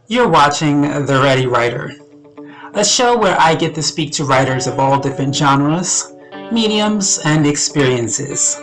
You're watching The Ready Writer, a show where I get to speak to writers of all different genres, mediums, and experiences.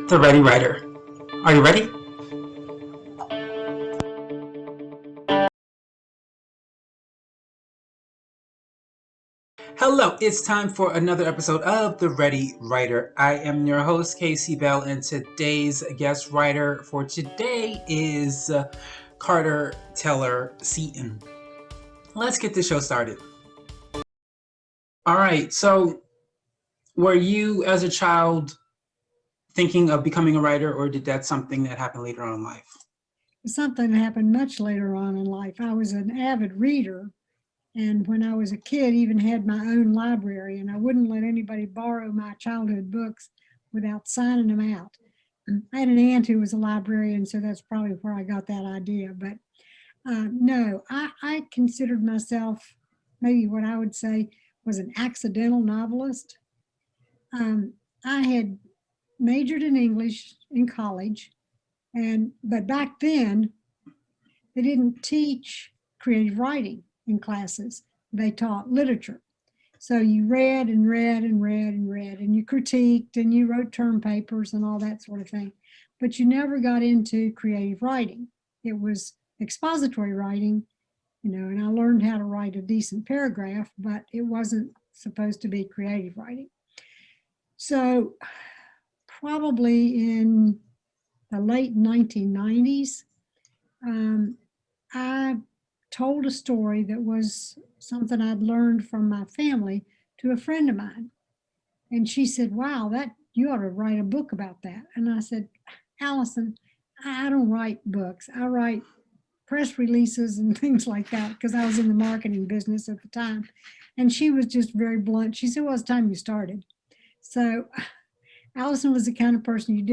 The Ready Writer. Are you ready? Hello, it's time for another episode of The Ready Writer. I am your host, Casey Bell, and today's guest writer for today is Carter Teller Seaton. Let's get the show started. All right, so were you as a child thinking of becoming a writer, or did that something that happened later on in life? Something that happened much later on in life. I was an avid reader, and when I was a kid, even had my own library, and I wouldn't let anybody borrow my childhood books without signing them out. I had an aunt who was a librarian, so that's probably where I got that idea. But no, I considered myself maybe what I would say was an accidental novelist. I had majored in English in college, but back then they didn't teach creative writing in classes. They taught literature. So you read and read and read and read, and you critiqued and you wrote term papers and all that sort of thing. But you never got into creative writing. It was expository writing, and I learned how to write a decent paragraph, but it wasn't supposed to be creative writing. So probably in the late 1990s, um, I told a story that was something I'd learned from my family to a friend of mine. And she said, "Wow, that you ought to write a book about that." And I said, "Allison, I don't write books. I write press releases and things like that because I was in the marketing business at the time." And she was just very blunt. She said, "Well, it's time you started." So Allison was the kind of person you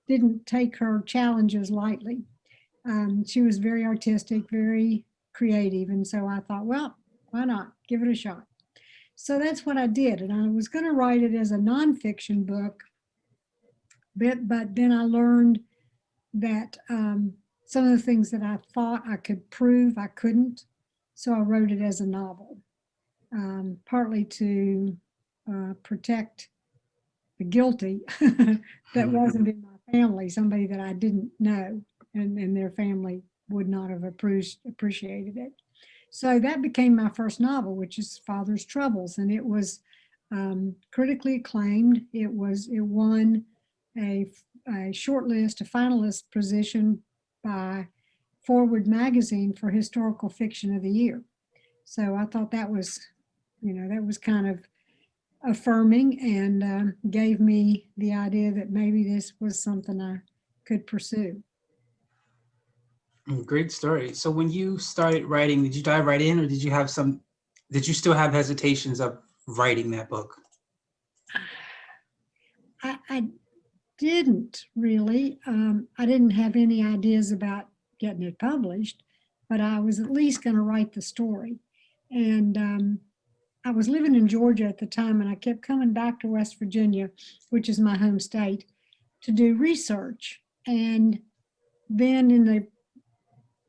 didn't take her challenges lightly. She was very artistic, very creative. And so I thought, well, why not? Give it a shot. So that's what I did. And I was going to write it as a nonfiction book, but then I learned that some of the things that I thought I could prove, I couldn't. So I wrote it as a novel, partly to protect the guilty that wasn't in my family, somebody that I didn't know, and their family would not have appreciated it. So that became my first novel, which is Father's Troubles, and it was critically acclaimed. It won a, a short list, a finalist position by Forward Magazine for Historical Fiction of the Year. So I thought that was kind of affirming and gave me the idea that maybe this was something I could pursue. Great story. So when you started writing, did you dive right in, or did you still have hesitations of writing that book? I didn't really. I didn't have any ideas about getting it published, but I was at least going to write the story. And I was living in Georgia at the time, and I kept coming back to West Virginia, which is my home state, to do research. And then in the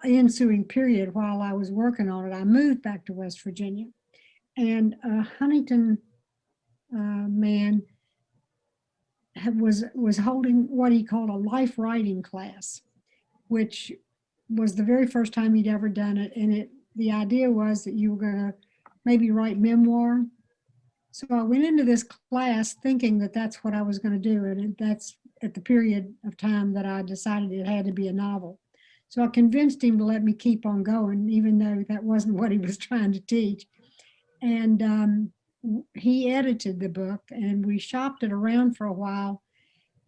ensuing period while I was working on it, I moved back to West Virginia. And a Huntington man was holding what he called a life writing class, which was the very first time he'd ever done it. And the idea was that you were going to maybe write memoir. So I went into this class thinking that that's what I was going to do, and that's at the period of time that I decided it had to be a novel. So I convinced him to let me keep on going, even though that wasn't what he was trying to teach. And he edited the book, and we shopped it around for a while,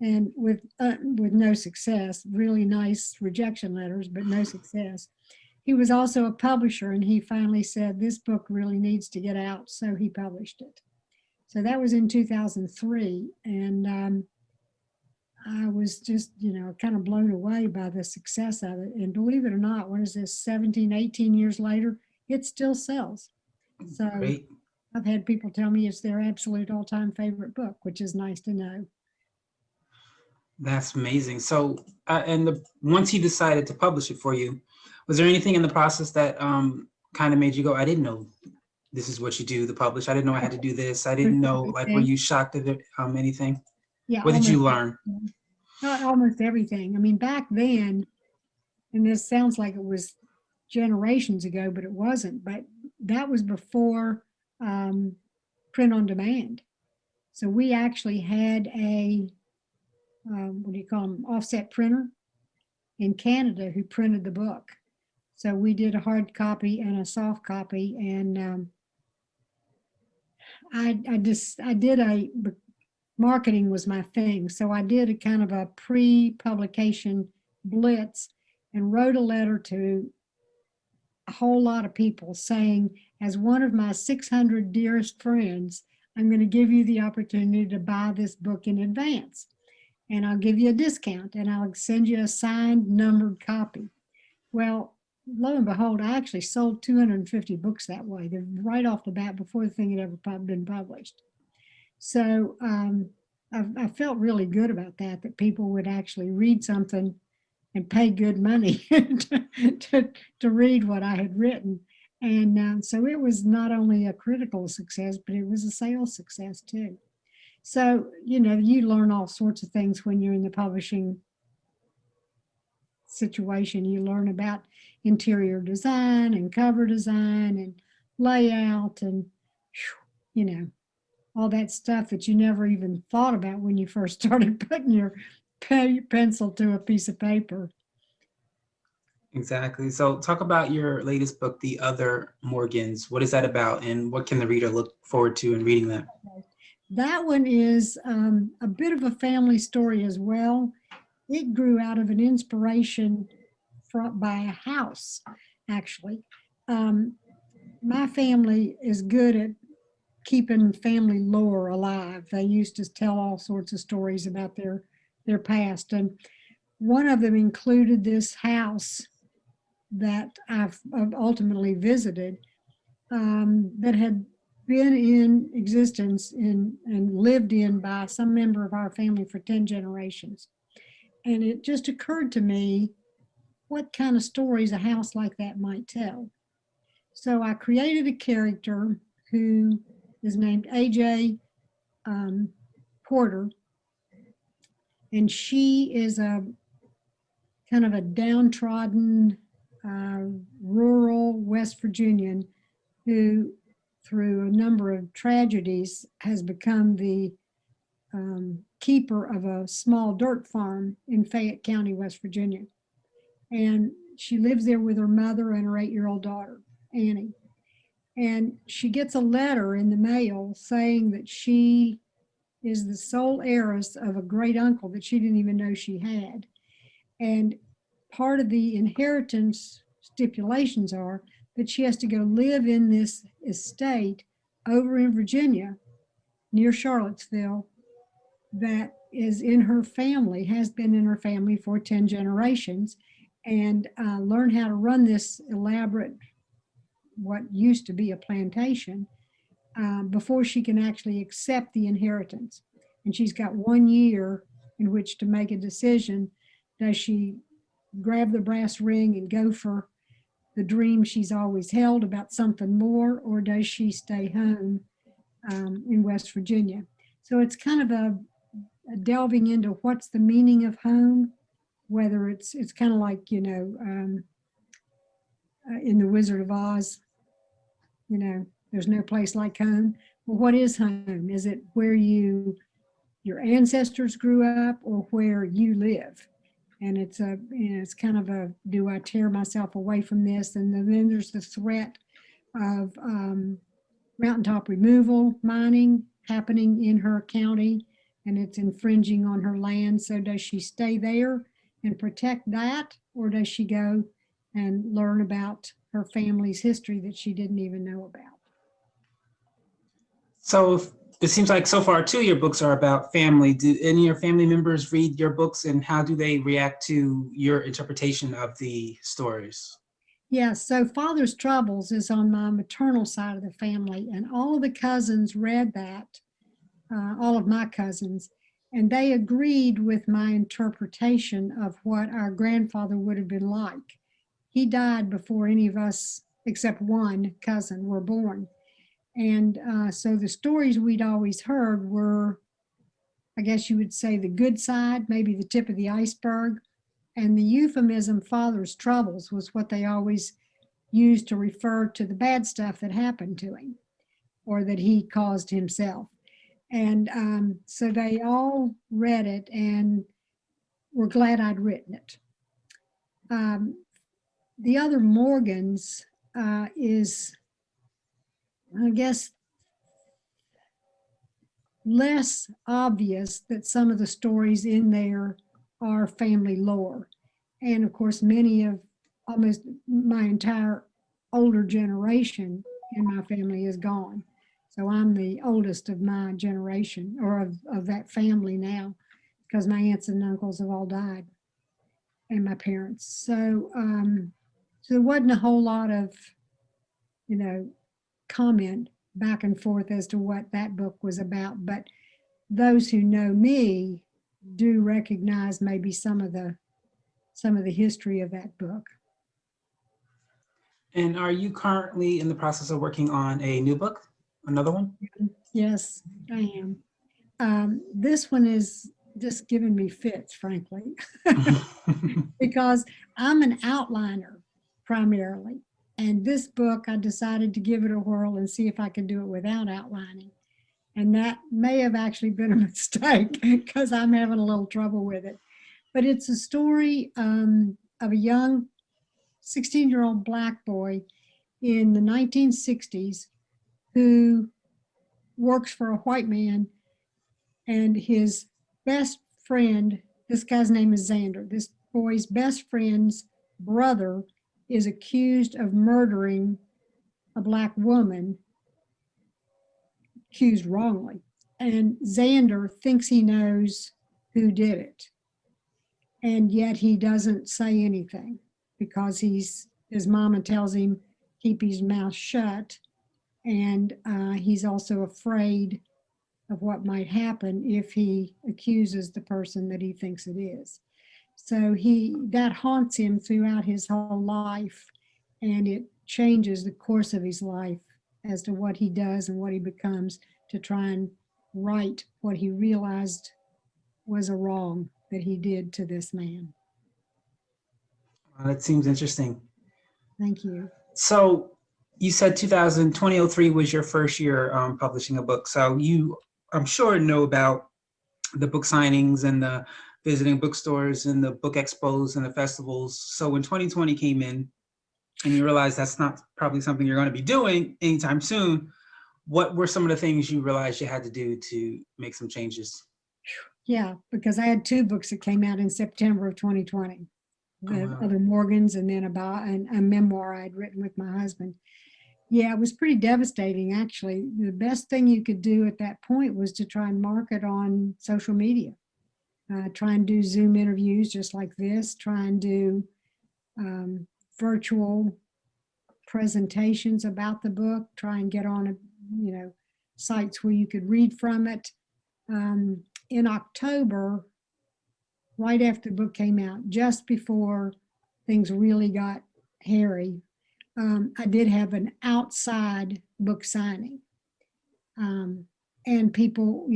and with no success. Really nice rejection letters, but no success. He was also a publisher, and he finally said this book really needs to get out, so he published it. So that was in 2003, and I was just, kind of blown away by the success of it. And believe it or not, what is this, 17, 18 years later, it still sells. So Great. I've had people tell me it's their absolute all time favorite book, which is nice to know. That's amazing. So, once he decided to publish it for you, was there anything in the process that kind of made you go, I didn't know this is what you do to publish. I didn't know I had to do this. I didn't Almost know, like, were everything. you shocked at it, anything? Yeah, What did almost you learn? everything. Not almost everything. I mean, back then, and this sounds like it was generations ago, but it wasn't. But that was before um, print on demand. So we actually had a what do you call them, offset printer in Canada who printed the book. So we did a hard copy and a soft copy, and I did a marketing was my thing, so I did a kind of a pre-publication blitz and wrote a letter to a whole lot of people saying, as one of my 600 dearest friends, I'm going to give you the opportunity to buy this book in advance, and I'll give you a discount, and I'll send you a signed numbered copy. Well, lo and behold, I actually sold 250 books that way, right off the bat, before the thing had ever been published. So I felt really good about that, that people would actually read something and pay good money to read what I had written. And so it was not only a critical success, but it was a sales success too. So, you learn all sorts of things when you're in the publishing situation. You learn about interior design and cover design and layout and, all that stuff that you never even thought about when you first started putting your pencil to a piece of paper. Exactly. So, talk about your latest book, The Other Morgans. What is that about, and what can the reader look forward to in reading that? That one is a bit of a family story as well. It grew out of an inspiration by a house, actually. My family is good at keeping family lore alive. They used to tell all sorts of stories about their past, and one of them included this house that I've ultimately visited, that had been in existence and lived in by some member of our family for 10 generations. And it just occurred to me what kind of stories a house like that might tell. So I created a character who is named AJ Porter, and she is a kind of a downtrodden uh, rural West Virginian who, through a number of tragedies, has become the keeper of a small dirt farm in Fayette County, West Virginia. And she lives there with her mother and her 8-year-old daughter, Annie. And she gets a letter in the mail saying that she is the sole heiress of a great uncle that she didn't even know she had. And part of the inheritance stipulations are that she has to go live in this estate over in Virginia near Charlottesville that is in her family, has been in her family for 10 generations, and learn how to run this elaborate, what used to be a plantation, before she can actually accept the inheritance. And she's got 1 year in which to make a decision. Does she grab the brass ring and go for the dream she's always held about something more, or does she stay home in West Virginia? So it's kind of a delving into what's the meaning of home, whether it's kind of like, in The Wizard of Oz, there's no place like home. Well, what is home? Is it where your ancestors grew up, or where you live? And it's kind of a, do I tear myself away from this? And then there's the threat of mountaintop removal mining happening in her county, and it's infringing on her land. So does she stay there and protect that, or does she go and learn about her family's history that she didn't even know about? So, it seems like so far, too, your books are about family. Do any of your family members read your books, and how do they react to your interpretation of the stories? Yeah, so Father's Troubles is on my maternal side of the family, and all of the cousins read that, all of my cousins, And they agreed with my interpretation of what our grandfather would have been like. He died before any of us, except one cousin, were born. And so the stories we'd always heard were, I guess you would say, the good side, maybe the tip of the iceberg. And the euphemism father's troubles was what they always used to refer to the bad stuff that happened to him or that he caused himself. And so they all read it and were glad I'd written it. The other Morgans is, I guess, less obvious that some of the stories in there are family lore. And of course, many of almost my entire older generation in my family is gone. So I'm the oldest of my generation or of that family now because my aunts and uncles have all died and my parents. So there wasn't a whole lot of, comment back and forth as to what that book was about. But those who know me do recognize maybe some of the history of that book. And are you currently in the process of working on a new book? Another one? Yes, I am. This one is just giving me fits, frankly, because I'm an outliner primarily. And this book, I decided to give it a whirl and see if I could do it without outlining. And that may have actually been a mistake because I'm having a little trouble with it. But it's a story of a young 16-year-old Black boy in the 1960s who works for a white man, and his best friend, this guy's name is Xander, this boy's best friend's brother is accused of murdering a Black woman, accused wrongly. And Xander thinks he knows who did it. And yet he doesn't say anything because his mama tells him keep his mouth shut. And he's also afraid of what might happen if he accuses the person that he thinks it is. So that haunts him throughout his whole life, and it changes the course of his life as to what he does and what he becomes to try and right what he realized was a wrong that he did to this man. That seems interesting. Thank you. So you said 2003 was your first year publishing a book. So you, I'm sure, know about the book signings and the visiting bookstores and the book expos and the festivals. So when 2020 came in and you realized that's not probably something you're going to be doing anytime soon, what were some of the things you realized you had to do to make some changes? Yeah, because I had two books that came out in September of 2020. The wow. other Morgans, and then about a memoir I'd written with my husband. Yeah, it was pretty devastating, actually. The best thing you could do at that point was to try and market on social media. Try and do Zoom interviews just like this, try and do virtual presentations about the book, try and get on sites where you could read from it. In October, right after the book came out, just before things really got hairy, I did have an outside book signing. And people,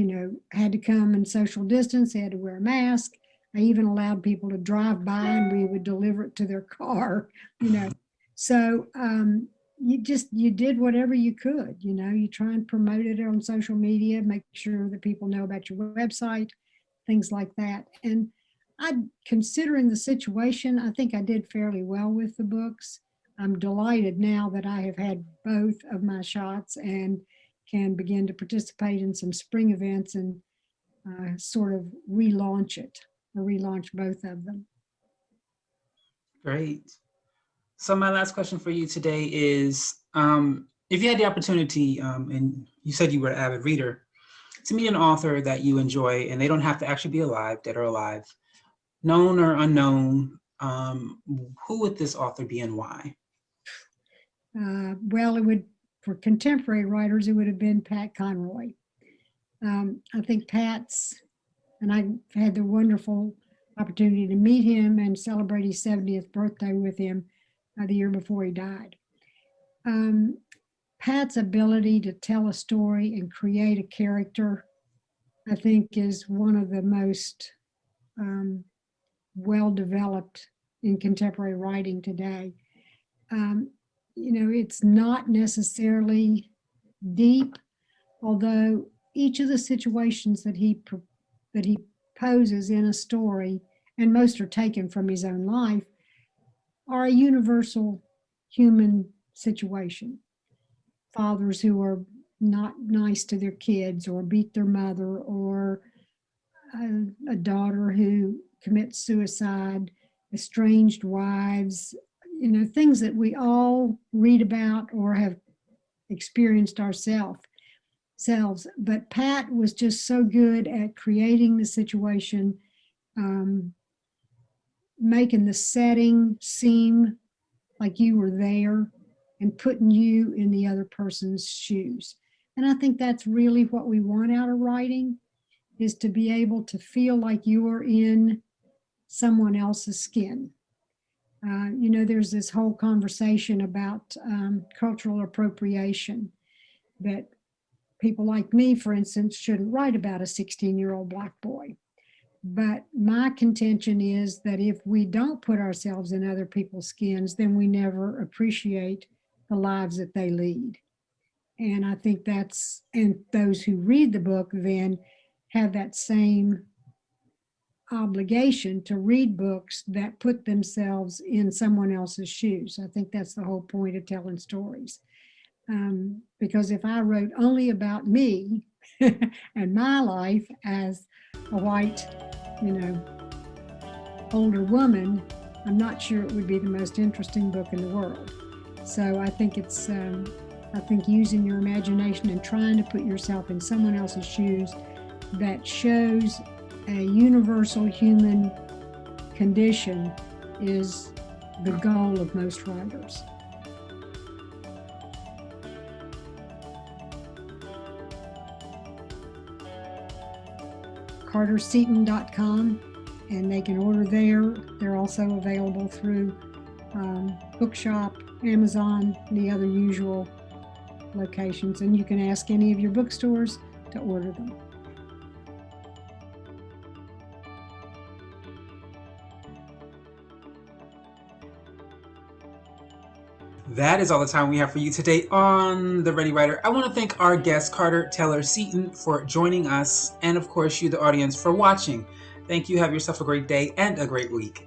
had to come and social distance, they had to wear a mask. I even allowed people to drive by and we would deliver it to their car, So you did whatever you could, you try and promote it on social media, make sure that people know about your website, things like that. And considering the situation, I think I did fairly well with the books. I'm delighted now that I have had both of my shots and can begin to participate in some spring events and sort of relaunch both of them. Great. So my last question for you today is, if you had the opportunity, and you said you were an avid reader, to meet an author that you enjoy, and they don't have to actually be alive, dead or alive, known or unknown, who would this author be and why? Well, for contemporary writers, it would have been Pat Conroy. I think Pat's And I had the wonderful opportunity to meet him and celebrate his 70th birthday with him the year before he died. Pat's ability to tell a story and create a character, I think, is one of the most well developed in contemporary writing today. It's not necessarily deep, although each of the situations that he poses in a story, and most are taken from his own life, are a universal human situation. Fathers who are not nice to their kids or beat their mother, or a daughter who commits suicide, estranged wives, things that we all read about or have experienced ourselves. But Pat was just so good at creating the situation, making the setting seem like you were there and putting you in the other person's shoes. And I think that's really what we want out of writing, is to be able to feel like you are in someone else's skin. There's this whole conversation about cultural appropriation, that people like me, for instance, shouldn't write about a 16-year-old Black boy. But my contention is that if we don't put ourselves in other people's skins, then we never appreciate the lives that they lead. And I think and those who read the book then have that same obligation to read books that put themselves in someone else's shoes. I think that's the whole point of telling stories. Because if I wrote only about me and my life as a white, older woman, I'm not sure it would be the most interesting book in the world. So I think I think using your imagination and trying to put yourself in someone else's shoes that shows a universal human condition is the goal of most writers. CarterSeaton.com, and they can order there. They're also available through Bookshop, Amazon, and the other usual locations. And you can ask any of your bookstores to order them. That is all the time we have for you today on The Ready Writer. I want to thank our guest, Carter Teller Seaton, for joining us, and of course, you, the audience, for watching. Thank you. Have yourself a great day and a great week.